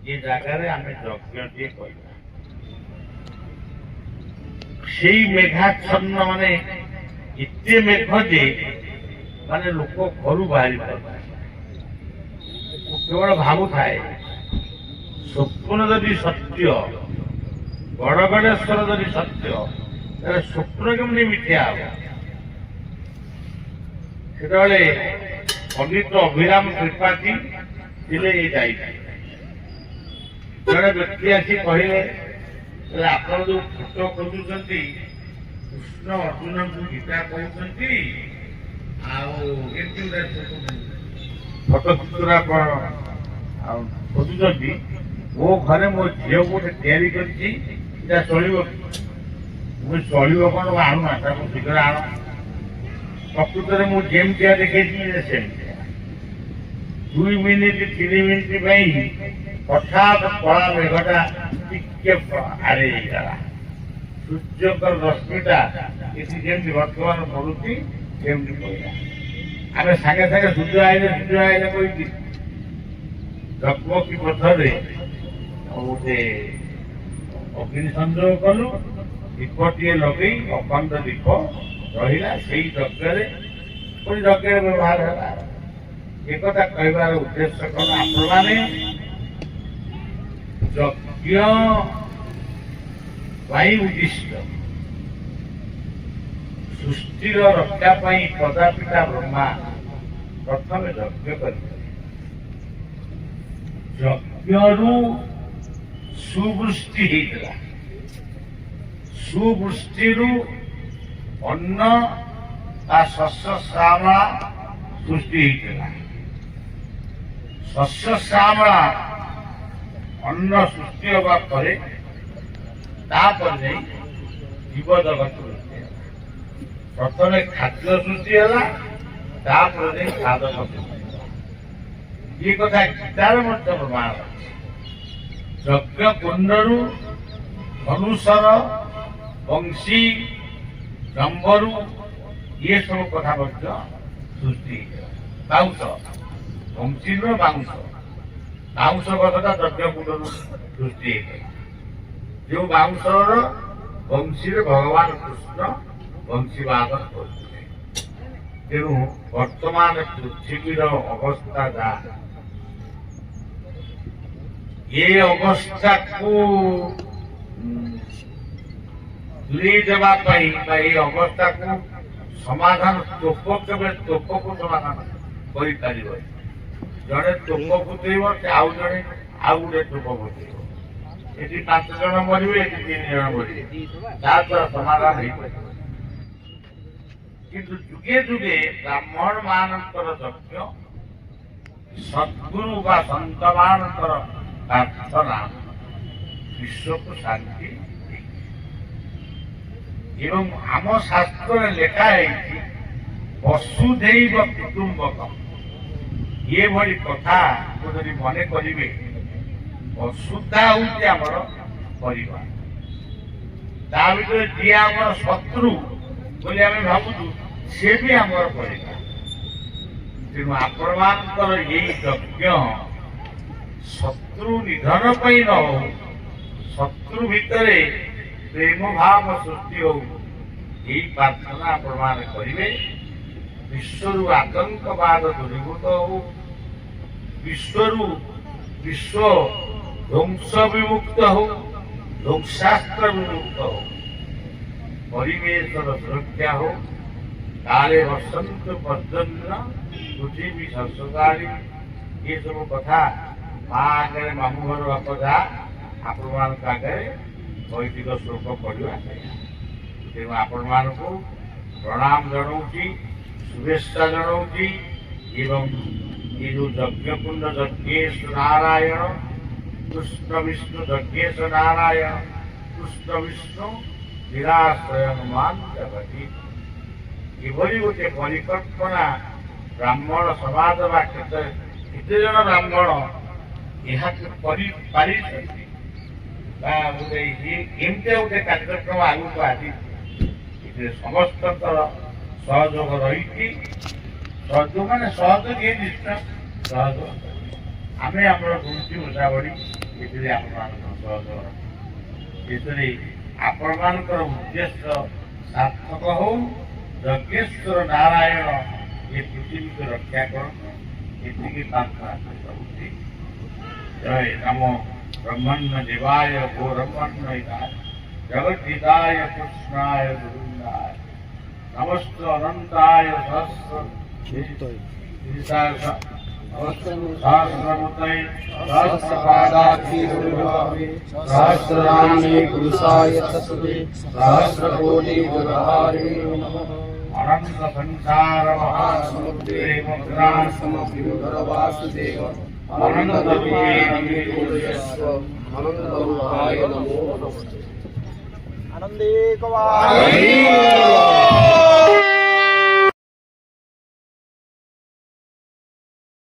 ये जगार आम यज्ञ से मेघाच्छन्न माने एते मेघ जे माने लोक घर बाहरी केवल भावु थाए स्वप्न जदि सत्य बड़ गणेश्वर जदि सत्य स्वप्न केमती मिथ्या हे पंडित अभिराम त्रिपाठी थे जड़े व्यक्ति आसी कहले आप जो फोटो खोजुंट कृष्ण अर्जुन को गीता कहते फोटो चित्र खोजुंट मो घरे मो झील गोटे या चलो मुझे चलो कौन आणुना शीघ्र आण प्रकृत में मुझे जेमती देखी 2 मिनिट 3 मिनिट हठात कला मेघटा टिके आड़े सूर्य रश्मिटा जमी बर्तमान पड़ुची जमी पड़ा आम सागे सागे सूर्य आइले कही जगमगी पथरे गोटे अग्नि संयोग कलु दीपटे लगे अखंड दीप रहा से यज्ञ यज्ञ व्यवहार है एक कहबार उद्देश्य कौन आपण यज्ञ उद्दिष्ट सृष्टिर रक्षा प्रजापिता ब्रह्मा प्रथम यज्ञ कर यज्ञ सुवृष्टि होता सुवृष्टि अन्न शस्य श्यामला सृष्टि होता शस्य श्यामला अन्न सृष्टि होगा जीव जगत सृष्टि प्रथम खाद्य सृष्टि है साधक सृष्टि ये कथा गीतार प्रमाण यज्ञ कुंडरू धनुषर वंशी जंबरू ये सब कथा सृष्टि बाउंश वंशी बाउंश बाउंश कथा यज्ञ कुंडरू सृष्टि जो बाउंशर वंशी भगवान कृष्ण वंशीवादन करते तेणु वर्तमान पृथ्वीर अवस्था जहाँ ये अवस्था को दूरे देवाई ये अवस्था को समाधान तोप के तोप को समाधान कर जड़े तोप फुटेब से आउ जड़े आउ गोटे तोप फुटेब ये 5 जन मरवे 3 जन मरवे द्वारा समाधान हो किंतु जुगे जुगे ब्राह्मण मानकर यज्ञ सद्गुरु बा संत मानकर प्रार्थना विश्व को शांति एवं आम शास्त्र लेखा है वसुधैव कुटुंबकम ये भली कथा को जब मन करेंगे वसुधा हूँ आमर परिवार जी आम शत्रु बोली आम भावुँ सी भी आमर परिवार तेणु आपण मान यज्ञ शत्रु निधन न हो शत्रु भितर प्रेम भाव सृष्टि हो यही प्रार्थना आपण करेंगे विश्व आतंकवाद दूरीभूत हो विश्व ध्वंस विमुक्त हो ध्वंसास्त्र विमुक्त हो परिवेश सुरक्षा हो काले बसंत पर्जन्य पृथ्वी शस्यकारी ये सब कथा माँ आगे मामू घर बाप जा आपण आगे वैदिक श्लोक पढ़ा तेणु आपण को प्रणाम जनाऊँगी शुभेच्छा जनाऊँगी एवं ये जो यज्ञकुंड यज्ञेश नारायण कृष्ण विष्णु यज्ञेश नारायण कृष्ण विष्णु निराश्रयमान जगती ये गोटे परिकल्पना ब्राह्मण समाज केते जन ब्राह्मण यह पारि गोटे कार्यक्रम आगू आदि समस्त सहयोग रही सहयोग मान सहयोग ये निश्चय सहयोग आम आम गुंची ओषा बड़ी ସେଥିରେ ଆପଣମାନଙ୍କର ସହଯୋଗ ସେଥିରେ ଆପଣମାନଙ୍କର ଉଦ୍ଦେଶ୍ୟ ସାର୍ଥକ ହଉ। ଯଜ୍ଞେଶ୍ୱର ନାରାୟଣ ଏ ପୃଥିବୀକୁ ରକ୍ଷା କରନ୍ତୁ, ଏତିକି ପ୍ରାର୍ଥନା କରୁଛି। ଜୟ ନମୋ ବ୍ରହ୍ମଣ୍ୟ ଦେବାୟ ଗो ବ୍ରହ୍ମଣ୍ୟ ଜଗଦ୍धिताय कृष्णाय गोविंदाय नमस्त अनंताय सहस्रमुतये सहस्रपादाक्षिर्विभावे सहस्रनामे पुरुषाय तस्मै सहस्रकोटिगुणहारे नमः। अनंत संसार महासमुद्रे मग्नान् समग्र वासुदेव अनंत विजयस्व अनंतरूपाय नमो नमस्ते। आनंदे कवाय